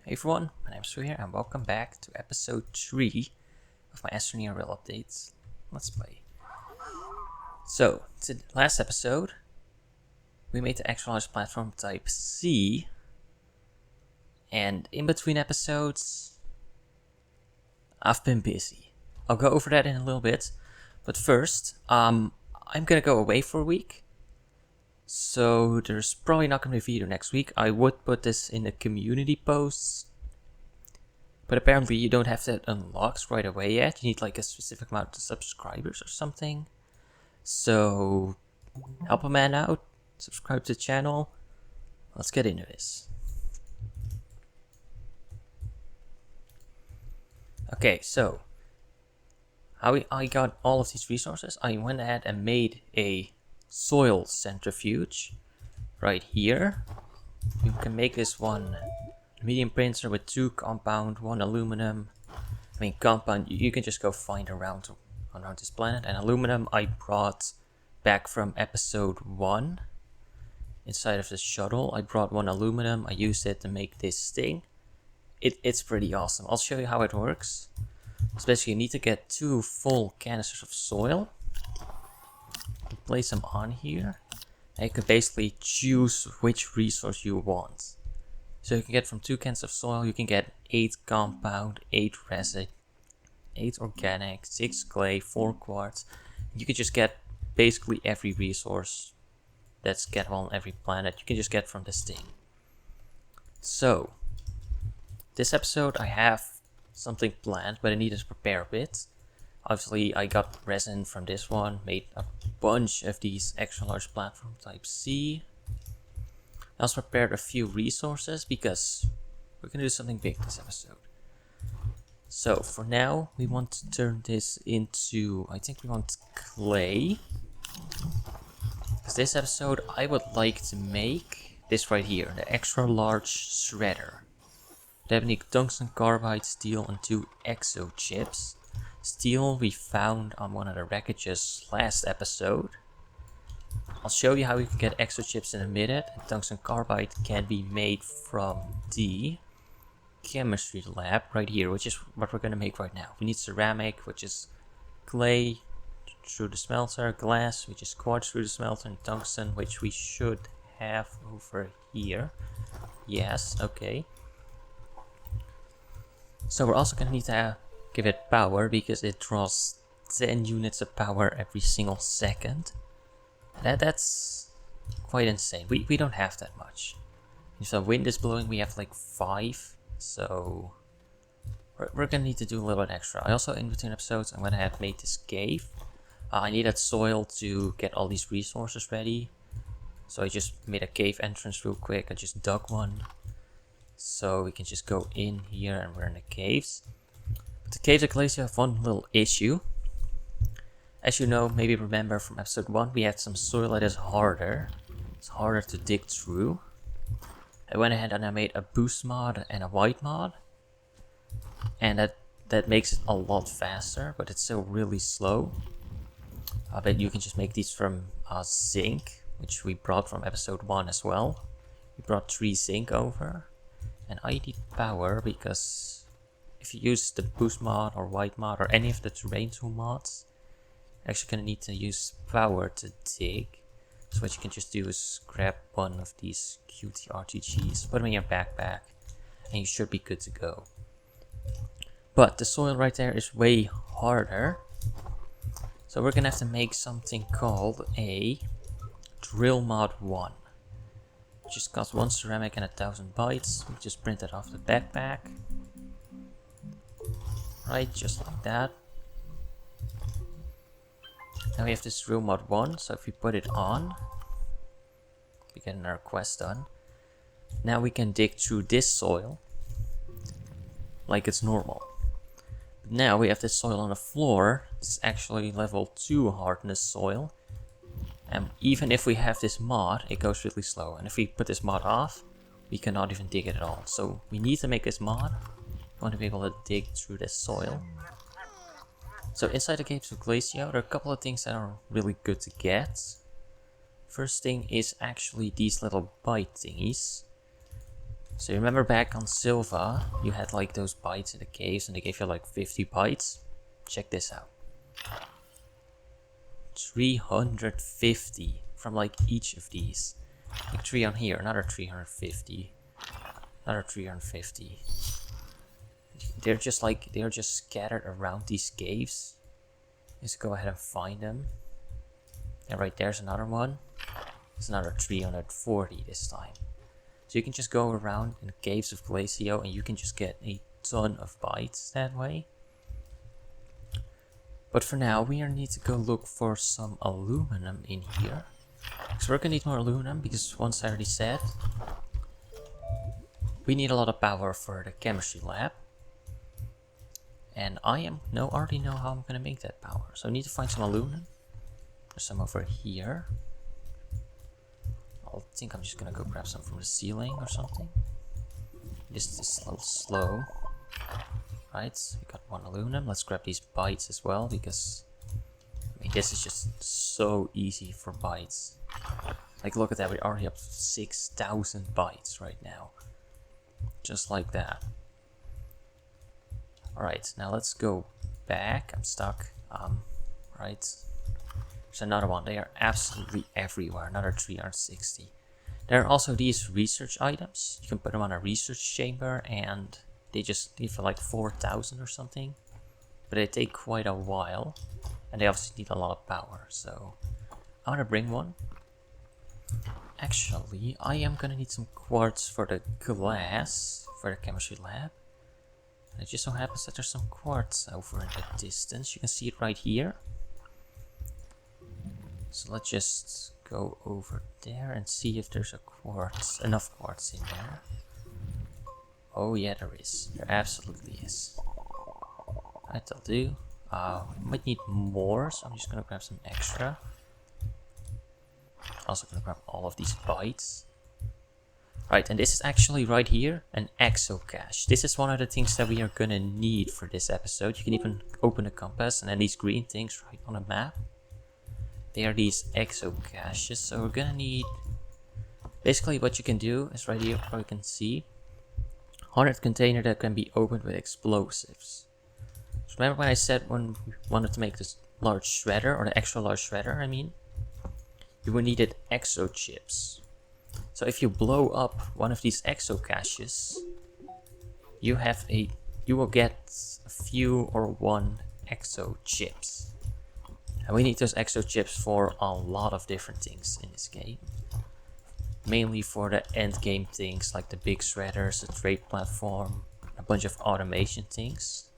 Hey everyone, my name is Cwieber and welcome back to episode 3 of my Astroneer real updates. Let's play. So, the last episode, we made the extra large platform type C, and in between episodes, I've been busy. I'll go over that in a little bit, but first, I'm gonna go away for a week, so there's probably not gonna be a video next week. I would put this in the community posts, but apparently you don't have that unlocked right away yet. You need like a specific amount of subscribers or something. So help a man out, subscribe to the channel. Let's get into this. Okay, so how I got all of these resources, I went ahead and made a soil centrifuge right here. You can make this one medium printer with 2 compound, 1 aluminum. I mean compound, you can just go find around this planet. And aluminum I brought back from episode 1. Inside of the shuttle, I brought 1 aluminum. I used it to make this thing. It's pretty awesome. I'll show you how it works. Especially you need to get 2 full canisters of soil. Place them on here. And you can basically choose which resource you want. So you can get from 2 cans of soil, you can get 8 compound, 8 resin, 8 organic, 6 clay, 4 quartz. You can just get basically every resource that's gettable on every planet. You can just get from this thing. So, this episode I have something planned, but I needed to prepare a bit. Obviously, I got resin from this one, made a bunch of these extra large platform type C. I also prepared a few resources because we're going to do something big this episode. So for now, we want to turn this into, I think we want clay. Because this episode, I would like to make this right here, the extra large shredder. That would need tungsten carbide, steel, and 2 exo chips. Steel we found on one of the wreckages last episode. I'll show you how you can get exo chips in a minute. And tungsten carbide can be made from the chemistry lab right here, which is what we're going to make right now. We need ceramic, which is clay through the smelter, glass, which is quartz through the smelter, and tungsten, which we should have over here. Yes, okay. So we're also going to need to give it power because it draws 10 units of power every single second. That's quite insane. We don't have that much. If the wind is blowing, we have like 5. So we're gonna need to do a little bit extra. I also, in between episodes, I'm gonna have made this cave. I needed soil to get all these resources ready. So I just made a cave entrance real quick. I just dug one. So we can just go in here and we're in the caves. But the caves of Glacier have one little issue. As you know, maybe remember from episode 1, we had some soil that is harder. It's harder to dig through. I went ahead and I made a boost mod and a white mod. And that makes it a lot faster, but it's still really slow. But you can just make these from zinc, which we brought from episode 1 as well. We brought 3 zinc over. And I need power because if you use the boost mod or white mod or any of the terrain tool mods, you're actually going to need to use power to dig. So what you can just do is grab one of these cutie RTGs, put them in your backpack, and you should be good to go. But the soil right there is way harder. So we're going to have to make something called a drill mod 1. Just costs 1 ceramic and 1,000 bytes. We just print it off the backpack. Right, just like that. Now we have this drill mod 1, so if we put it on, we get another quest done. Now we can dig through this soil like it's normal. But now we have this soil on the floor. This is actually level 2 hardness soil. And even if we have this mod, it goes really slow. And if we put this mod off, we cannot even dig it at all. So we need to make this mod. We want to be able to dig through this soil. So inside the caves of Glacier, there are a couple of things that are really good to get. First thing is actually these little bite thingies. So you remember back on Silva, you had like those bites in the caves and they gave you like 50 bites? Check this out. 350 from like each of these. Like 3 on here, another 350. Another 350. They're just scattered around these caves. Just go ahead and find them. And right there's another one. It's another 340 this time. So you can just go around in caves of Glacio and you can just get a ton of bites that way. But for now we need to go look for some aluminum in here. So we're gonna need more aluminum because once I already said, we need a lot of power for the chemistry lab. And I already know how I'm gonna make that power. So I need to find some aluminum. There's some over here. I think I'm just gonna go grab some from the ceiling or something. This is a little slow. Right, we got one aluminum. Let's grab these bites as well because I mean this is just so easy for bites. Like look at that, we're already up to 6,000 bites right now. Just like that. Alright, now let's go back. I'm stuck. Right. There's another one. They are absolutely everywhere. Another 360. There are also these research items. You can put them on a research chamber and they just give for like 4,000 or something. But they take quite a while. And they obviously need a lot of power. So I'm gonna bring one. Actually, I am gonna need some quartz for the glass for the chemistry lab. And it just so happens that there's some quartz over in the distance. You can see it right here. So let's just go over there and see if there's enough quartz in there. Oh yeah, there is. There absolutely is. That'll do. We might need more, so I'm just gonna grab some extra. Also gonna grab all of these bites. Right, and this is actually right here, an exo cache. This is one of the things that we are gonna need for this episode. You can even open the compass and then these green things right on the map. They are these exo caches, so we're gonna need... Basically what you can do is right here, where you can see 100 container that can be opened with explosives. So remember when I said when we wanted to make this large shredder, or the extra large shredder I mean, you will need exo chips. So if you blow up one of these exo caches, you will get a few or one exo chips. And we need those exo chips for a lot of different things in this game. Mainly for the end game things like the big shredders, the trade platform, a bunch of automation things.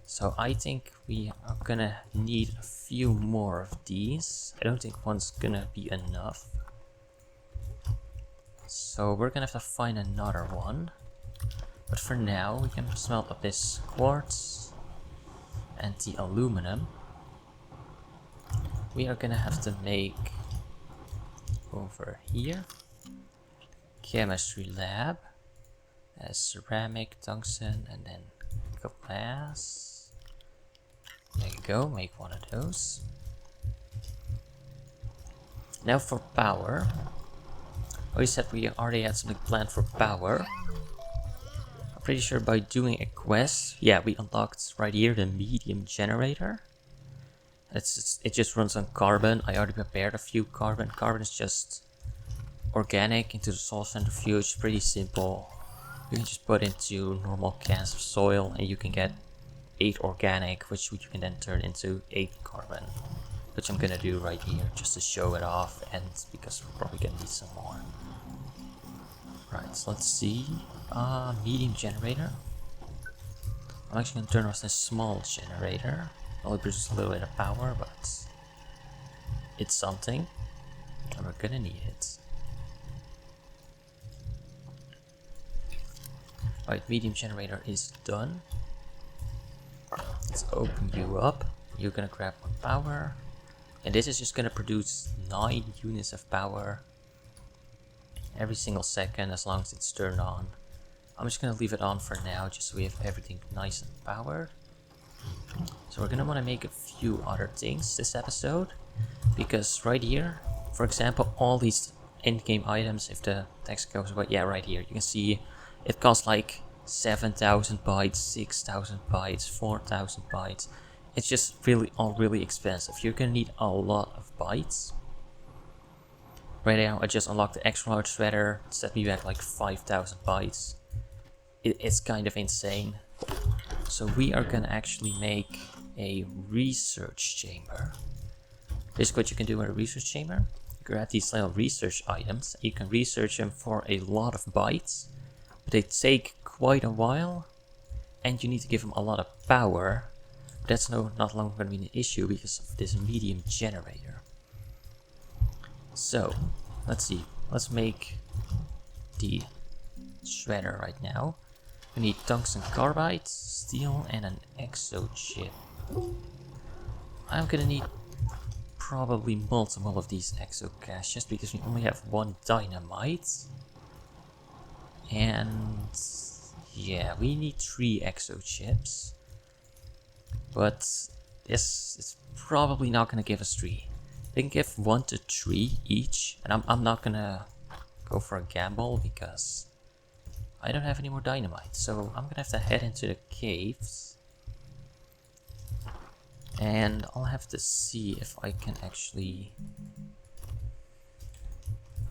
So I think we are gonna need a few more of these. I don't think one's gonna be enough. So we're gonna have to find another one. But for now we can smelt up this quartz and the aluminum. We are gonna have to make over here chemistry lab as ceramic, tungsten, and then glass. There you go, make one of those. Now for power. Oh, you said we already had something planned for power. I'm pretty sure by doing a quest, yeah, we unlocked right here the medium generator. It just runs on carbon. I already prepared a few carbon. Carbon is just organic into the soil centrifuge, pretty simple. You can just put into normal cans of soil and you can get 8 organic, which you can then turn into 8 carbon. Which I'm gonna do right here just to show it off and because we're probably gonna need some more. Right, so let's see. Medium generator. I'm actually gonna turn off this small generator. Only produces a little bit of power, but it's something, and we're gonna need it. Right, medium generator is done. Let's open you up. You're gonna grab one power, and this is just gonna produce 9 units of power every single second as long as it's turned on. I'm just gonna leave it on for now, just so we have everything nice and powered. So we're gonna want to make a few other things this episode, because right here, for example, all these in-game items if the text goes away. Yeah, right here. You can see it costs like 7,000 bytes, 6,000 bytes, 4,000 bytes. It's just all really expensive. You're gonna need a lot of bytes. Right now, I just unlocked the extra large shredder. Set me back like 5,000 bytes. It's kind of insane. So we are gonna actually make a research chamber. Basically, what you can do in a research chamber, you grab these little research items. You can research them for a lot of bytes, but they take quite a while, and you need to give them a lot of power. That's not longer going to be an issue because of this medium generator. So, let's see. Let's make the shredder right now. We need tungsten carbide, steel, and an exo chip. I'm gonna need probably multiple of these exo caches because we only have one dynamite. And yeah, we need 3 exo chips. But this is probably not gonna give us 3. They can give 1 to 3 each, and I'm not gonna go for a gamble because I don't have any more dynamite. So I'm gonna have to head into the caves. And I'll have to see if I can actually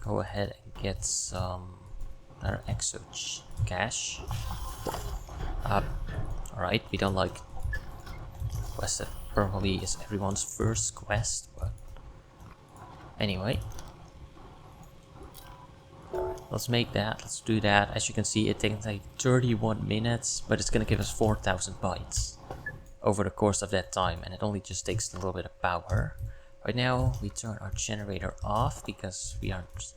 go ahead and get some another exo cache. Alright, we don't like quest that probably is everyone's first quest, but anyway. Let's make that, let's do that. As you can see, it takes like 31 minutes, but it's gonna give us 4,000 bytes over the course of that time, and it only just takes a little bit of power. Right now, we turn our generator off because we aren't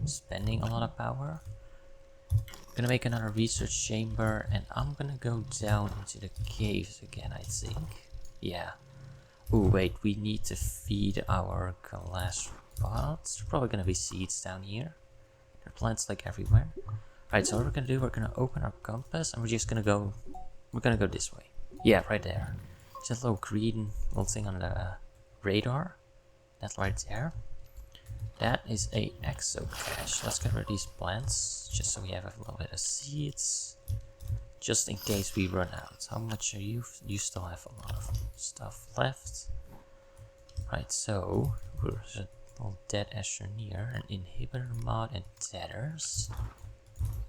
spending a lot of power. Gonna make another research chamber, and I'm gonna go down into the caves again, I think. Yeah. Ooh, wait, we need to feed our glass robots. There's probably gonna be seeds down here. There are plants like everywhere. Alright, so what we're gonna do, we're gonna open our compass, and we're gonna go this way. Yeah, right there. Just a little green little thing on the radar. That's right there. That is a exo cache. Let's get rid of these plants, just so we have a little bit of seeds. Just in case we run out. How much are you? You still have a lot of stuff left. Right, so there's a little dead Astroneer, an inhibitor mod, and tethers.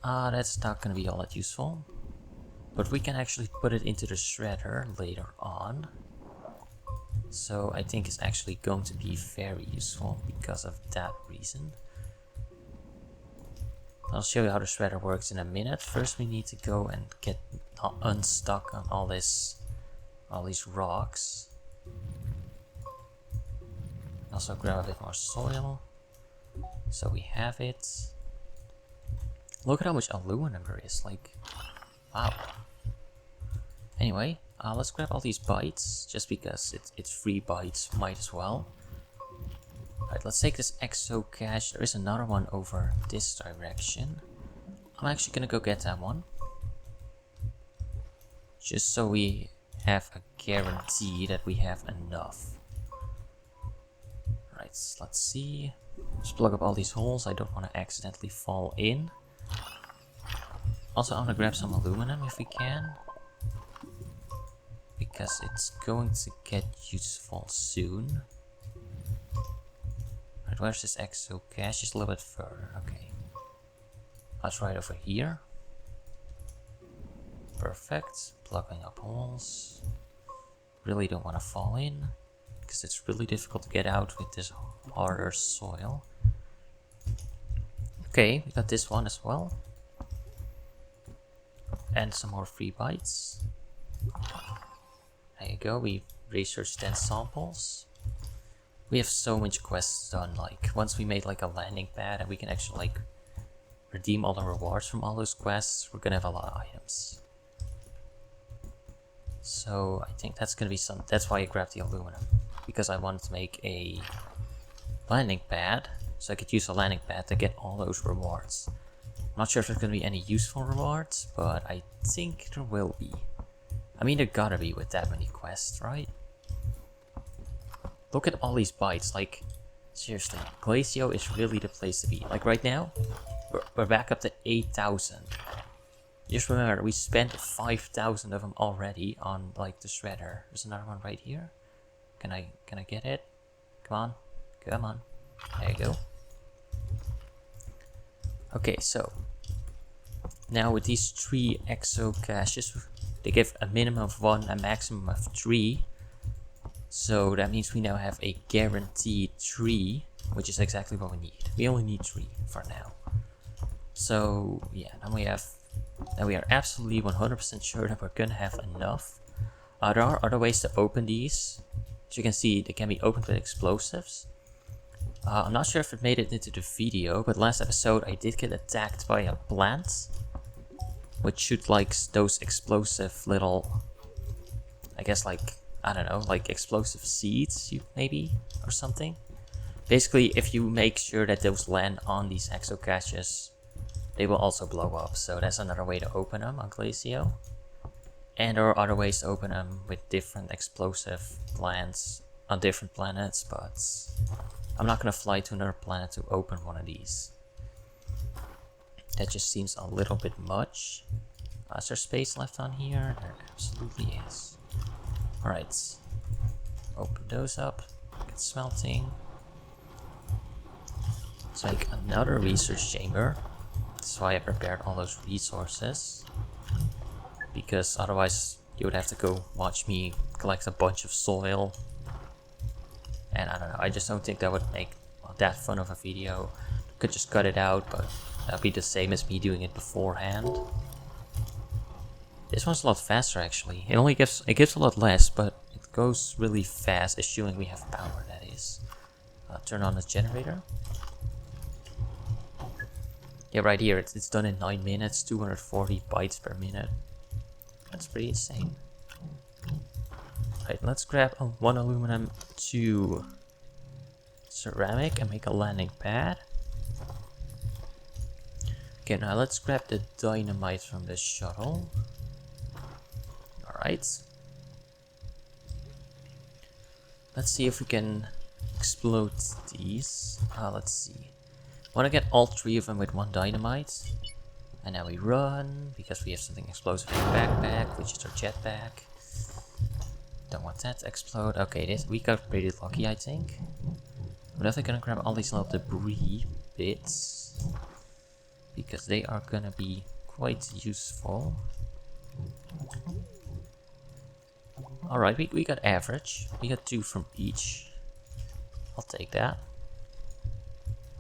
That's not gonna be all that useful. But we can actually put it into the shredder later on. So I think it's actually going to be very useful because of that reason. I'll show you how the shredder works in a minute. First we need to go and get unstuck on all these rocks. Also grab a bit more soil. So we have it. Look at how much aluminum there is, like, wow. Anyway, let's grab all these bytes, just because it's free bytes, might as well. Alright, let's take this exo cache. There is another one over this direction. I'm actually gonna go get that one. Just so we have a guarantee that we have enough. Right, let's see. Let's plug up all these holes. I don't want to accidentally fall in. Also, I want to grab some aluminum if we can, because it's going to get useful soon. Right, where's this exo cache? Just a little bit further. Okay. That's right over here. Perfect. Plugging up holes. Really don't want to fall in, because it's really difficult to get out with this harder soil. Okay, we got this one as well. And some more free bytes. There you go, we researched 10 samples. We have so much quests done, like, once we made like a landing pad and we can actually like redeem all the rewards from all those quests, we're gonna have a lot of items. So I think that's gonna be that's why I grabbed the aluminum. Because I wanted to make a landing pad, so I could use a landing pad to get all those rewards. I'm not sure if there's gonna be any useful rewards, but I think there will be. I mean, there gotta be with that many quests, right? Look at all these bytes, like Seriously, Glacio is really the place to be. Like right now, we're back up to 8,000. Just remember, we spent 5,000 of them already on like the shredder. There's another one right here. Can I get it? Come on. There you go. Okay, so now with these 3 exo caches, they give a minimum of 1, a maximum of 3. So that means we now have a guaranteed 3, which is exactly what we need. We only need 3 for now. So yeah, now we are absolutely 100% sure that we're gonna have enough. There are other ways to open these. As you can see, they can be opened with explosives. I'm not sure if it made it into the video, but last episode I did get attacked by a plant, which shoot like those explosive little, I guess like, I don't know, like explosive seeds maybe, or something. Basically, if you make sure that those land on these exo caches, they will also blow up. So that's another way to open them on Glacio. And there are other ways to open them with different explosive plants on different planets, but I'm not gonna fly to another planet to open one of these. That just seems a little bit much. Is there space left on here? There absolutely is. Alright, open those up, get smelting. Let's make another research chamber. That's why I prepared all those resources. Because otherwise you would have to go watch me collect a bunch of soil. And I don't know, I just don't think that would make that fun of a video. Could just cut it out, but that'd be the same as me doing it beforehand. This one's a lot faster actually. It gives a lot less, but it goes really fast, assuming we have power, that is. Turn on the generator. Yeah, right here, it's done in 9 minutes, 240 bytes per minute. That's pretty insane. Right, let's grab 1 aluminum, 2 ceramic, and make a landing pad. Okay, now let's grab the dynamite from the shuttle. Alright. Let's see if we can explode these. Let's see. Want to get all 3 of them with 1 dynamite. And now we run, because we have something explosive in the backpack, which is our jetpack. Don't want that to explode. Okay, we got pretty lucky, I think. I'm definitely gonna grab all these little debris bits, because they are gonna be quite useful. Alright, we got average. We got 2 from each. I'll take that.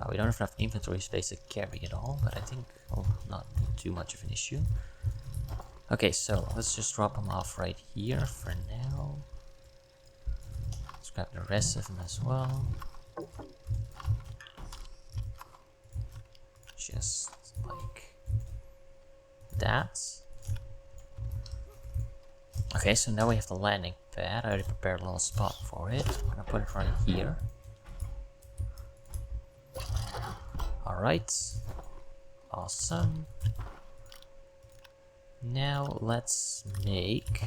We don't have enough inventory space to carry it all, but I think not too much of an issue. Okay, so let's just drop them off right here for now. Let's grab the rest of them as well. Just like that. Okay, so now we have the landing pad. I already prepared a little spot for it. I'm gonna put it right here. Alright, awesome. Now let's make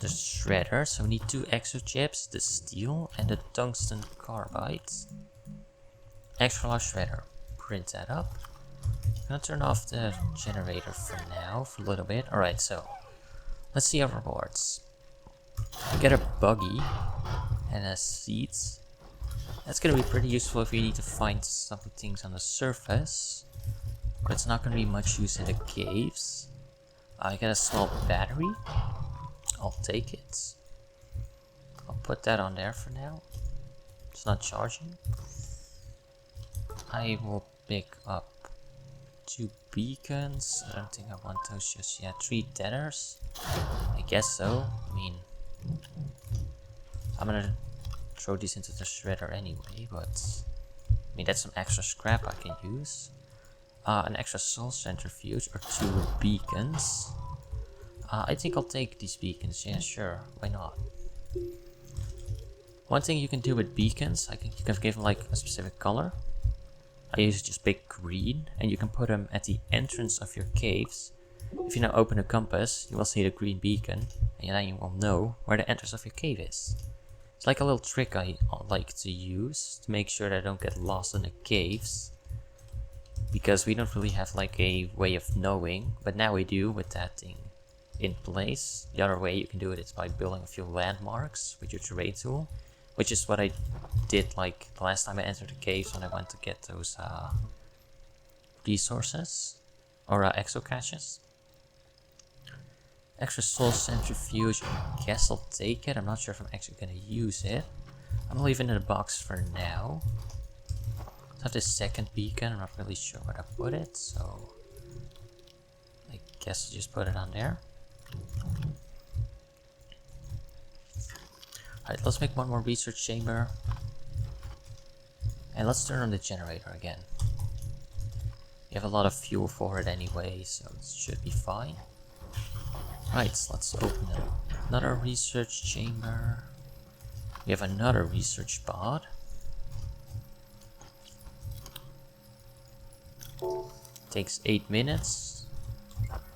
the shredder. So we need 2 exo chips, the steel and the tungsten carbide. Extra large shredder. Print that up. I'm gonna turn off the generator for now, for a little bit. Alright, so let's see our rewards. Get a buggy and a seat. That's gonna be pretty useful if you need to find some things on the surface, but it's not gonna be much use in the caves. I got a small battery. I'll take it. I'll put that on there for now. It's not charging. I will pick up 2 beacons. I don't think I want those just yet. 3 deaders. I guess so. I mean, I'm gonna throw these into the shredder anyway, but I mean that's some extra scrap I can use. An extra soul centrifuge or 2 beacons. I think I'll take these beacons. Yeah, sure, why not? One thing you can do with beacons, you can give them like a specific color. I usually just pick green, and you can put them at the entrance of your caves. If you now open a compass, you will see the green beacon, and then you will know where the entrance of your cave is. It's like a little trick I like to use to make sure that I don't get lost in the caves. Because we don't really have like a way of knowing, but now we do with that thing in place. The other way you can do it is by building a few landmarks with your terrain tool, which is what I did like the last time I entered the caves when I went to get those resources or exo caches. Extra soul centrifuge, I guess I'll take it. I'm not sure if I'm actually gonna use it. I'm gonna leave it in the box for now. I have this second beacon, I'm not really sure where to put it, so I guess I'll just put it on there. Alright, let's make one more research chamber. And let's turn on the generator again. We have a lot of fuel for it anyway, so it should be fine. Right, so let's open another research chamber. We have another research pod. Takes 8 minutes.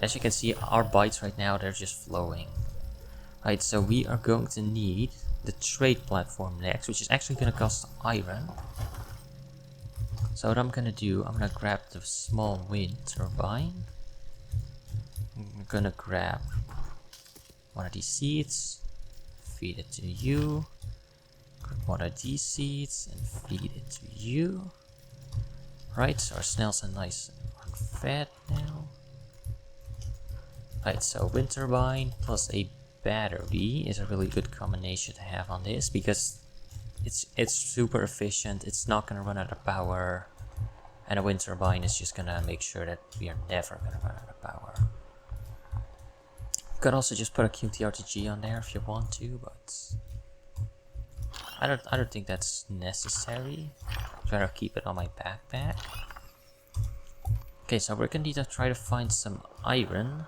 As you can see, our bytes right now, they're just flowing. Right, so we are going to need the trade platform next, which is actually going to cost iron. So what I'm going to do, I'm going to grab the small wind turbine. I'm going to grab one of these seeds, feed it to you. Grab one of these seeds and feed it to you. Right, so our snails are nice and fed now. Right, so wind turbine plus a battery is a really good combination to have on this because it's super efficient. It's not gonna run out of power, and a wind turbine is just gonna make sure that we are never gonna run out of power. You could also just put a QTRTG on there if you want to, but I don't think that's necessary. I'd rather keep it on my backpack. Okay, so we're gonna need to try to find some iron.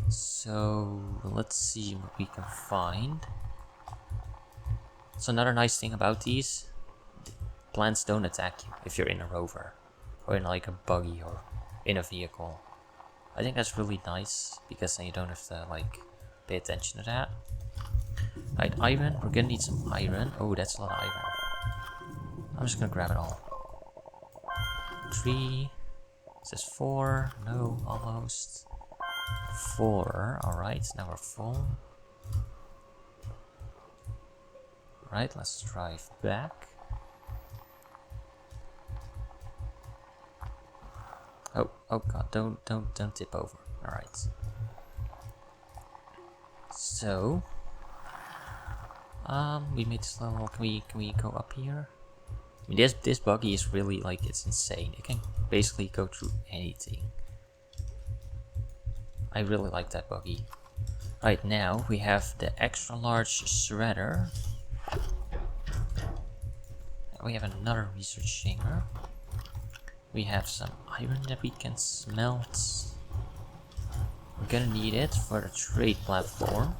So let's see what we can find. So another nice thing about these, plants don't attack you if you're in a rover or in like a buggy or in a vehicle. I think that's really nice because then you don't have to like pay attention to that. Right, iron, we're gonna need some iron. Oh, that's a lot of iron. I'm just gonna grab it all. 3, this is 4, no, almost. 4, alright, now we're full. Right, let's drive back. Oh god, don't tip over. Alright. So we made this level. Can we go up here? I mean, this buggy is really like, it's insane. It can basically go through anything. I really like that buggy. Right, now we have the extra large shredder. We have another research chamber. We have some iron that we can smelt. We're gonna need it for the trade platform.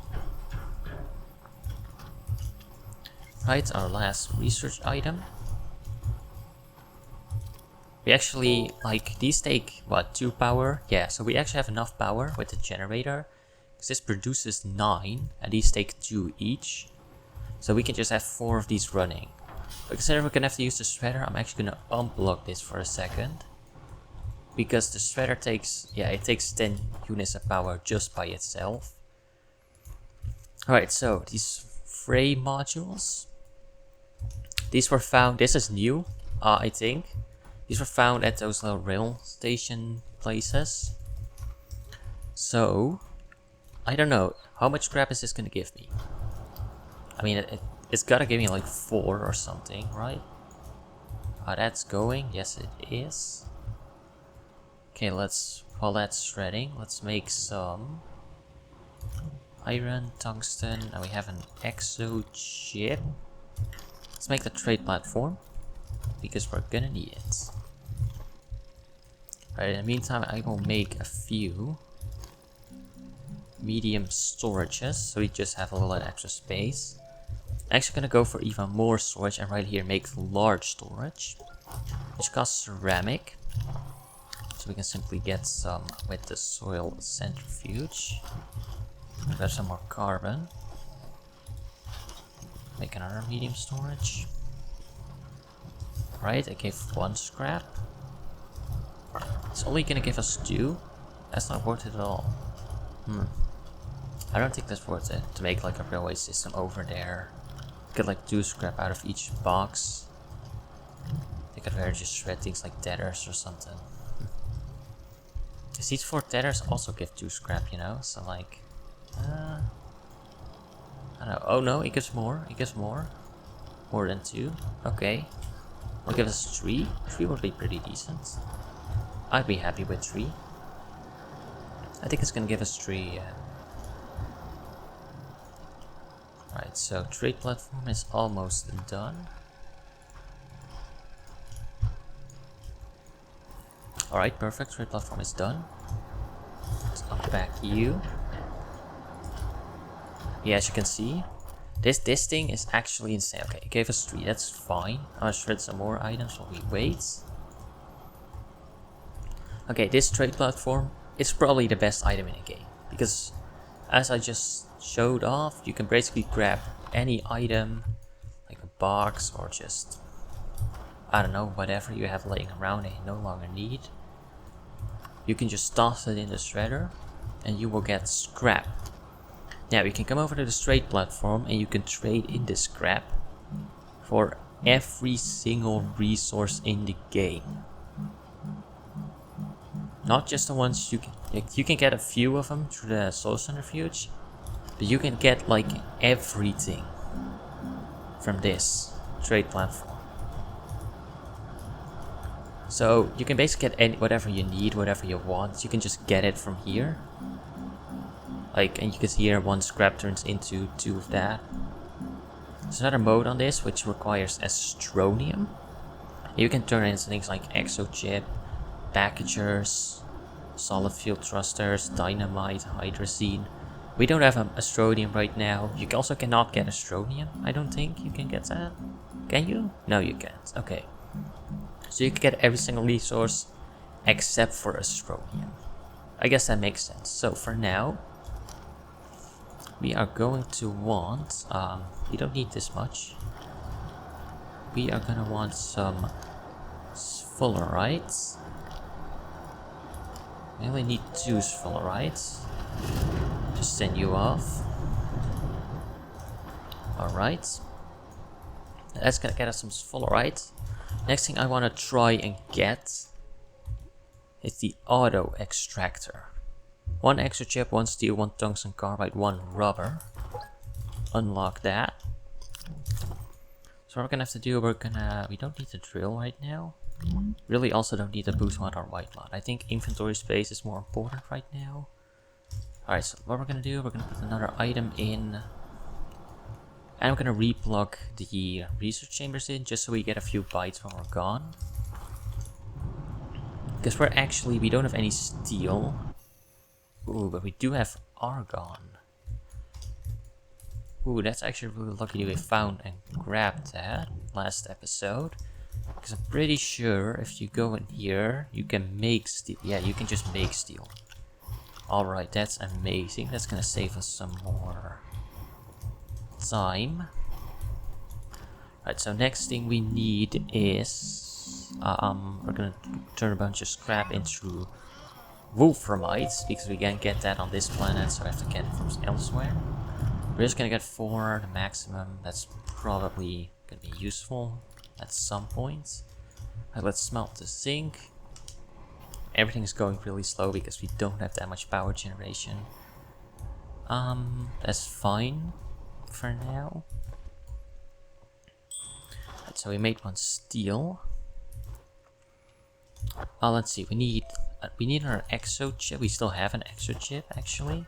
Right, our last research item. We actually, like, these take, what, 2 power? Yeah, so we actually have enough power with the generator. Because this produces 9, and these take 2 each. So we can just have 4 of these running. But considering we're gonna have to use the shredder, I'm actually gonna unplug this for a second. Because the shredder takes, yeah, it takes 10 units of power just by itself. Alright, so these fray modules. These were found, this is new, I think. These were found at those little rail station places. So, I don't know, how much scrap is this gonna give me? I mean, it's gotta give me like 4 or something, right? That's going, yes it is. Okay, while that's shredding, let's make some iron, tungsten, and we have an exo chip. Let's make the trade platform, because we're gonna need it. Alright, in the meantime, I will make a few medium storages, so we just have a little extra space. I'm actually gonna go for even more storage, and right here make large storage, which costs ceramic. So we can simply get some with the soil centrifuge. Grab some more carbon. Make another medium storage. Right, I gave 1 scrap. It's only gonna give us 2. That's not worth it at all. I don't think that's worth it to make like a railway system over there. Get like 2 scrap out of each box. They could rather just shred things like tethers or something. Because these 4 tethers also give 2 scrap, you know? So like... I don't know. Oh no, it gives more. It gives more. More than 2. Okay. Will give us 3. 3 would be pretty decent. I'd be happy with 3. I think it's gonna give us 3, yeah. Right, so trade platform is almost done. Alright, perfect. Trade platform is done. Let's unpack you. Yeah, as you can see, this thing is actually insane. Okay, it gave us 3. That's fine. I'll shred some more items while we wait. Okay, this trade platform is probably the best item in the game because, as I just showed off, you can basically grab any item, like a box or just, I don't know, whatever you have laying around and you no longer need. You can just toss it in the shredder and you will get scrap. Now you can come over to the trade platform and you can trade in this scrap for every single resource in the game. Not just the ones you can get a few of them through the soul centrifuge, but you can get like everything from this trade platform. So you can basically get whatever you need, whatever you want. You can just get it from here. Like, and you can see here 1 scrap turns into 2 of that. There's another mode on this which requires Astronium. You can turn into things like exochip, packagers, solid fuel thrusters, dynamite, hydrazine. We don't have Astronium right now. You also cannot get Astronium. I don't think you can get that. Can you? No, you can't. Okay. So you can get every single resource except for Astronium. I guess that makes sense. So for now, we are going to want, we don't need this much. We are gonna want some spholerites. We only need 2 spholerites. Just send you off. Alright. That's gonna get us some spholerites. Next thing I wanna try and get is the auto extractor. 1 exochip, 1 steel, 1 tungsten carbide, 1 rubber. Unlock that. So what we're gonna have to do, we don't need the drill right now. Really also don't need the boost mod or white mod. I think inventory space is more important right now. Alright, so what we're gonna do, we're gonna put another item in. And I'm gonna replug the research chambers in just so we get a few bytes when we're gone. Because we don't have any steel. Ooh, but we do have argon. Ooh, that's actually really lucky that we found and grabbed that last episode. Because I'm pretty sure if you go in here, you can make steel. Yeah, you can just make steel. Alright, that's amazing. That's gonna save us some more time. Right, so next thing we need is... we're gonna turn a bunch of scrap into wolframites, because we can't get that on this planet, so I have to get it from elsewhere. We're just gonna get 4, the maximum. That's probably gonna be useful at some point. Right, let's smelt the zinc. Everything is going really slow because we don't have that much power generation. That's fine for now. Right, so we made 1 steel. Let's see, we need our exo chip. We still have an exo chip actually,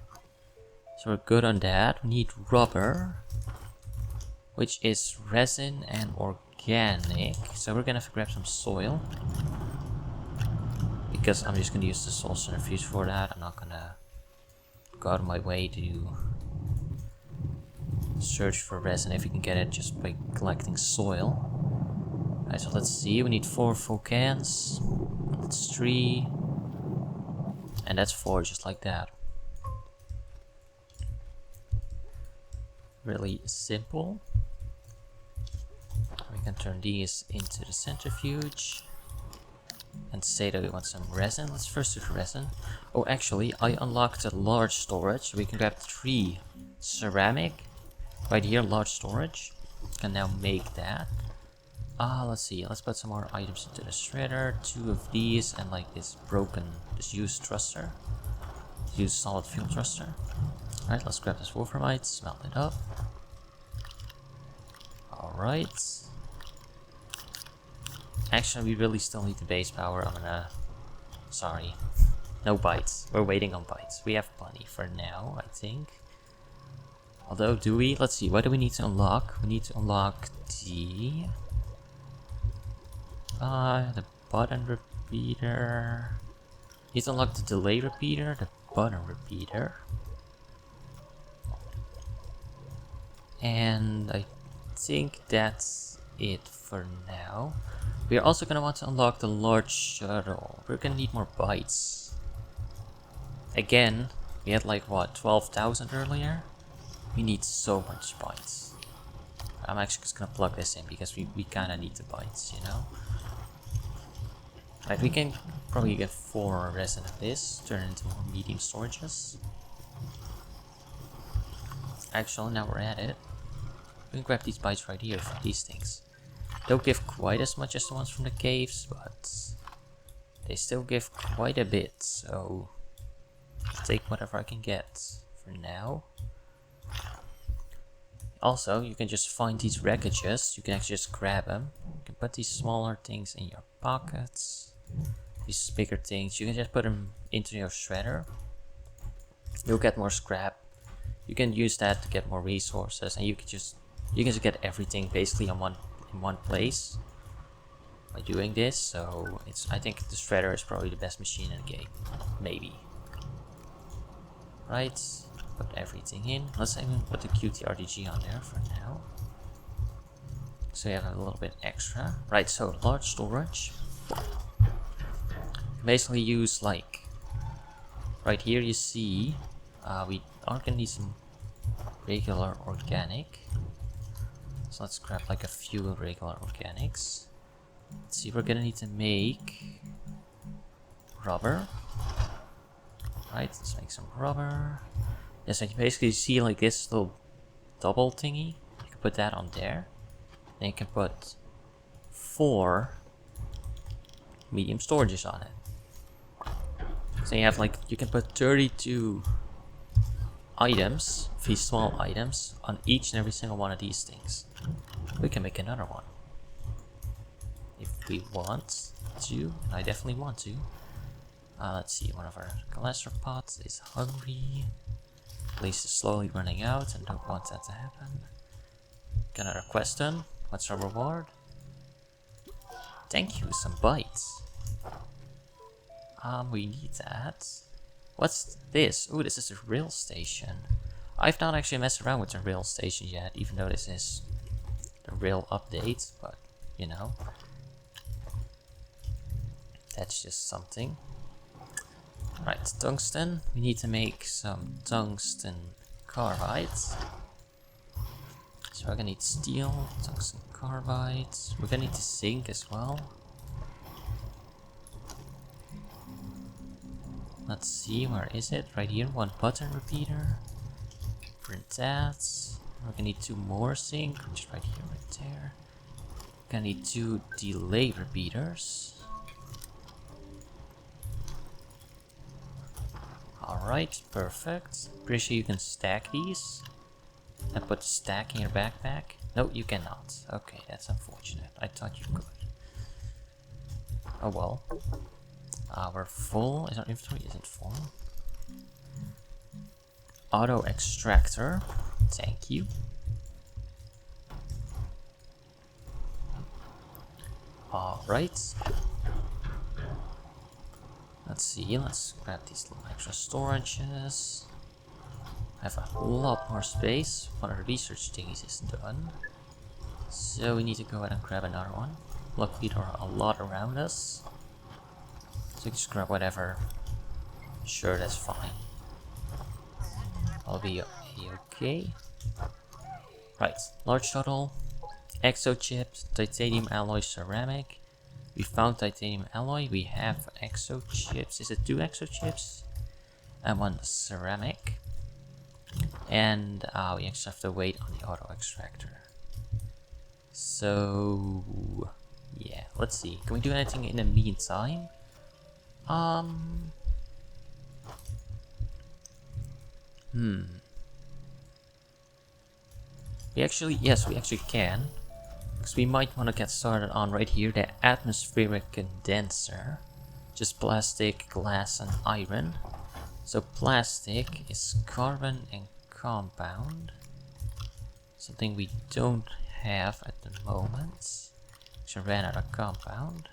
so we're good on that. We need rubber, which is resin and organic. So we're gonna have to grab some soil, because I'm just gonna use the soul centrifuge for that. I'm not gonna go out of my way to search for resin if you can get it just by collecting soil. Alright, so let's see. We need 4 full cans. That's 3. And that's 4, just like that. Really simple. We can turn these into the centrifuge. And say that we want some resin. Let's first do the resin. Oh, actually, I unlocked a large storage. We can grab 3 ceramic. Right here, large storage. Can now make that. Let's see. Let's put some more items into the shredder. 2 of these and like this used thruster. Used solid fuel thruster. Alright, let's grab this wolframite, smelt it up. Alright. Actually, we really still need the base power. Sorry. No bites. We're waiting on bites. We have plenty for now, I think. Although, do we? Let's see. What do we need to unlock? We need to unlock the button repeater. Need to unlock the delay repeater, the button repeater. And I think that's it for now. We are also gonna want to unlock the large shuttle. We're gonna need more bytes. Again, we had like what, 12,000 earlier? We need so much bytes. I'm actually just gonna plug this in because we kinda need the bytes, you know? Right, we can probably get 4 resin of this, turn it into more medium storages. Actually, now we're at it. We can grab these bytes right here from these things. Don't give quite as much as the ones from the caves, but they still give quite a bit, so I'll take whatever I can get for now. Also, you can just find these wreckages, you can actually just grab them. You can put these smaller things in your pockets. These bigger things, you can just put them into your shredder. You'll get more scrap. You can use that to get more resources, and you can just get everything basically in one place by doing this. So I think the shredder is probably the best machine in the game, maybe. Right, put everything in. Let's even put the QTRDG on there for now, so you have a little bit extra. Right, so large storage. Basically use like right here. You see, we are gonna need some regular organic. So let's grab like a few regular organics. Let's see, we're gonna need to make rubber. Right, let's make some rubber. Yes, and you basically see like this little double thingy. You can put that on there. Then you can put 4 medium storages on it. So you have like, you can put 32 items, these small items, on each and every single one of these things. We can make another one if we want to, and I definitely want to. Let's see, one of our cholesterol pots is hungry. At least it's slowly running out, and don't want that to happen. Get another quest done. What's our reward? Thank you, some bites. We need that. What's this? Oh, this is a rail station. I've not actually messed around with the rail station yet, even though this is the rail update, but you know, that's just something. Right, tungsten. We need to make some tungsten carbide. So we're gonna need steel, tungsten carbide. We're gonna need to zinc as well. Let's see, where is it? Right here, 1 button repeater. Print that. We're gonna need 2 more zinc, which is right here, right there. We're gonna need 2 delay repeaters. Alright, perfect. Pretty sure you can stack these and put the stack in your backpack. No, you cannot. Okay, that's unfortunate. I thought you could. Oh well. We're full. Is our inventory isn't full? Auto extractor. Thank you. Alright. Let's see, let's grab these little extra storages. I have a lot more space. One of the research things is done. So we need to go ahead and grab another one. Luckily there are a lot around us. So we can just grab whatever. Sure, that's fine. I'll be okay. Right, large shuttle. exo chips, titanium alloy, ceramic. We found titanium alloy. We have exo chips. Is it 2 exo chips? And 1 ceramic. And we actually have to wait on the auto extractor. So yeah, let's see. Can we do anything in the meantime? Yes, we actually can. Because we might want to get started on right here, the atmospheric condenser. Just plastic, glass, and iron. So plastic is carbon and compound. Something we don't have at the moment. Actually ran out of compound.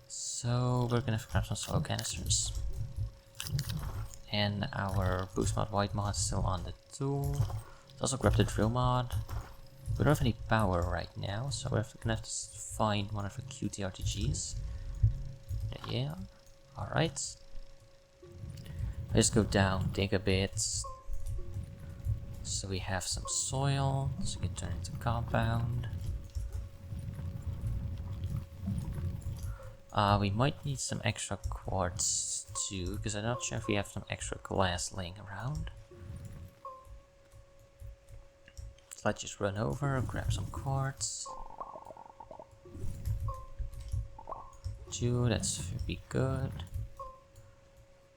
So we're gonna grab some soil canisters. And our boost mod white mod is still on the tool. Let's also grab the drill mod. We don't have any power right now, so we're gonna have to find one of the QTRTGs. Yeah, alright. Let's go down, dig a bit. So we have some soil, so we can turn it into compound. We might need some extra quartz too, because I'm not sure if we have some extra glass laying around. So let's just run over, grab some quartz. 2, that should be good.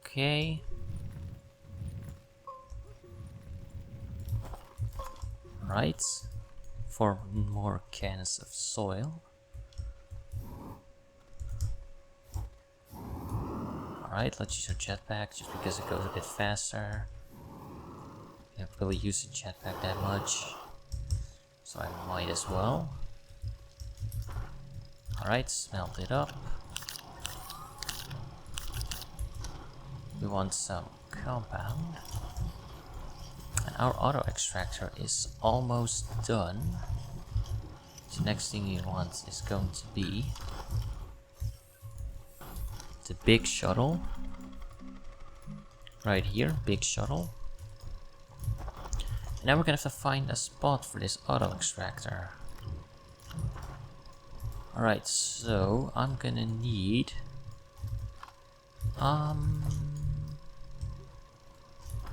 Okay. Right. 4 more cans of soil. Alright, let's use our jetpack just because it goes a bit faster. I haven't really used the jetpack that much, so I might as well. Alright, smelt it up. We want some compound. And our auto extractor is almost done. The next thing you want is going to be the big shuttle. Right here, big shuttle. And now we're gonna have to find a spot for this auto extractor. Alright, so I'm gonna need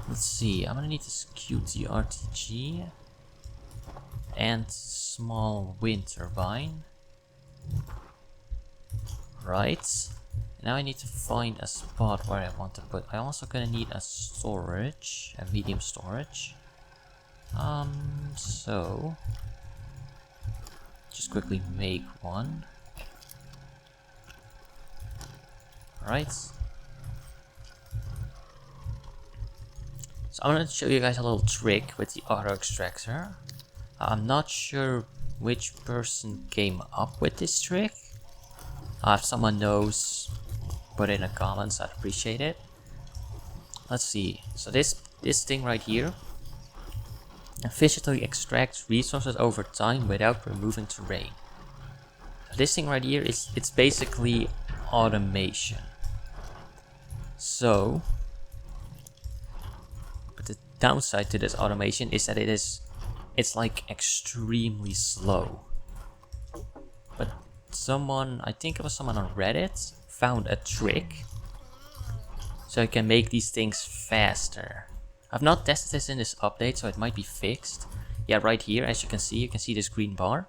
let's see, I'm gonna need this QTRTG and small wind turbine. Right. Now I need to find a spot where I want to put. I'm also gonna need a storage, a medium storage. So just quickly make one. Alright. So I'm gonna show you guys a little trick with the auto extractor. I'm not sure which person came up with this trick. If someone knows, put it in the comments, I'd appreciate it. Let's see. So this thing right here efficiently extracts resources over time without removing terrain. So this thing right here it's basically automation. So, but the downside to this automation is that it's like extremely slow. But someone, I think it was someone on Reddit, found a trick so I can make these things faster. I've not tested this in this update, so it might be fixed. Yeah, right here, as you can see this green bar.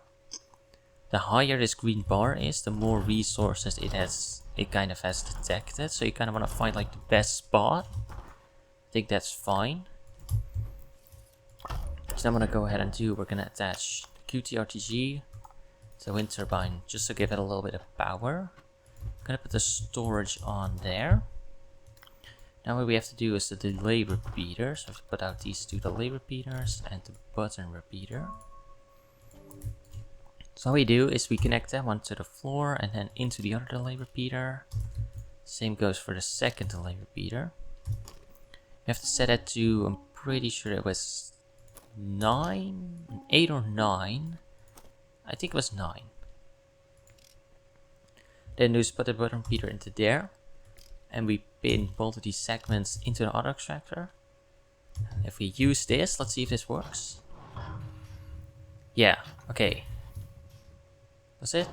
The higher this green bar is, the more resources it kind of has detected. So you kind of want to find like the best spot. I think that's fine. So I'm gonna go ahead and we're gonna attach the QTRTG to the wind turbine just to give it a little bit of power. I'm gonna put the storage on there. Now what we have to do is the delay repeater. So I have to put out these 2 delay repeaters and the button repeater. So what we do is we connect them onto the floor and then into the other delay repeater. Same goes for the second delay repeater. You have to set it to, I'm pretty sure it was 8 or 9. I think it was 9. Then just put the button repeater into there. And we pin both of these segments into the auto extractor. If we use this, let's see if this works. Yeah, okay. Was it?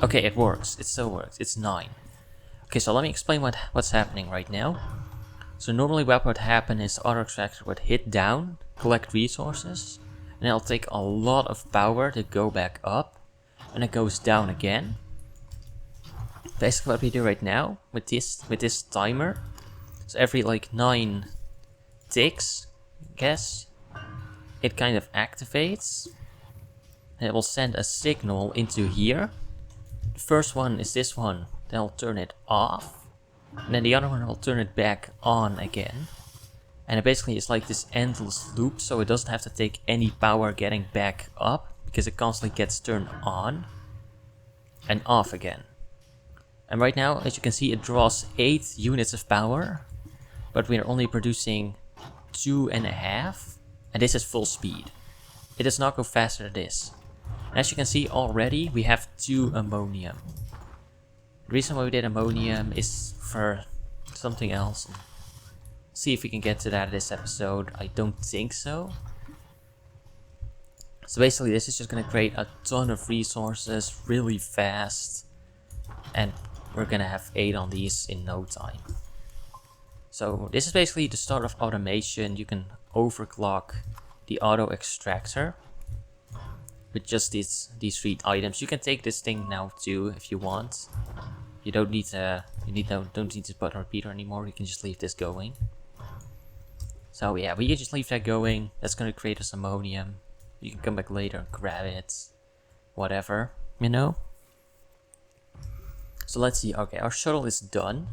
Okay, it works. It still works. It's 9. Okay, so let me explain what's happening right now. So normally what would happen is the auto extractor would hit down, collect resources, and it'll take a lot of power to go back up, and it goes down again. Basically what we do right now with this timer, so every like 9 ticks, I guess, it kind of activates, and it will send a signal into here. The first one is this one, then I'll turn it off, and then the other one will turn it back on again. And it basically is like this endless loop, so it doesn't have to take any power getting back up, because it constantly gets turned on and off again. And right now, as you can see, it draws 8 units of power, but we are only producing 2.5, and this is full speed. It does not go faster than this. And as you can see already, we have 2 ammonium. The reason why we did ammonium is for something else. See if we can get to that this episode. I don't think so. So basically this is just going to create a ton of resources really fast, and we're going to have 8 on these in no time. So this is basically the start of automation. You can overclock the auto extractor with just these 3 items. You can take this thing now too if you want. You don't need to don't need to put a repeater anymore. You can just leave this going. So yeah, we can just leave that going. That's gonna create us ammonium. You can come back later and grab it. Whatever, you know? So let's see. Okay, our shuttle is done.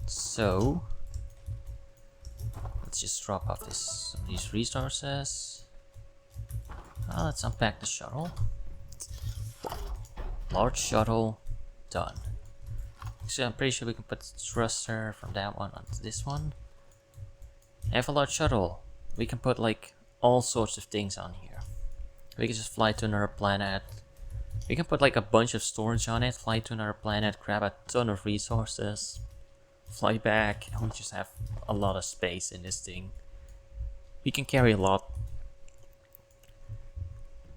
So let's just drop off some of these resources. Let's unpack the shuttle. Large shuttle, done. So I'm pretty sure we can put the thruster from that one onto this one. I have a large shuttle. We can put like all sorts of things on here. We can just fly to another planet. We can put like a bunch of storage on it, fly to another planet, grab a ton of resources, fly back, and we just have a lot of space in this thing. We can carry a lot.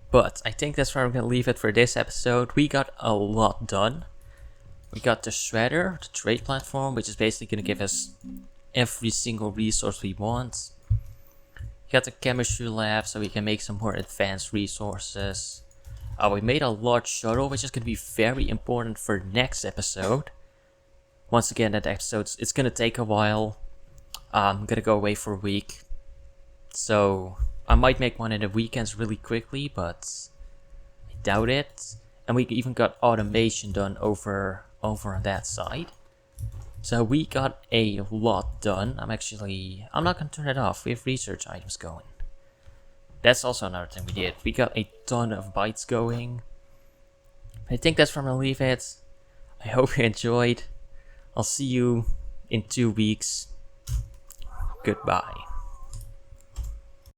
But I think that's where I'm gonna leave it for this episode. We got a lot done. We got the shredder, the trade platform, which is basically gonna give us every single resource we want. We got the chemistry lab, so we can make some more advanced resources. We made a large shuttle, which is gonna be very important for next episode. Once again, that episode, it's gonna take a while. I'm gonna go away for a week, so I might make one in the weekends really quickly, but I doubt it. And we even got automation done over on that side. So we got a lot done. I'm not gonna turn it off. We have research items going. That's also another thing we did. We got a ton of bytes going. I think that's where I'm gonna leave it. I hope you enjoyed. I'll see you in 2 weeks. Goodbye.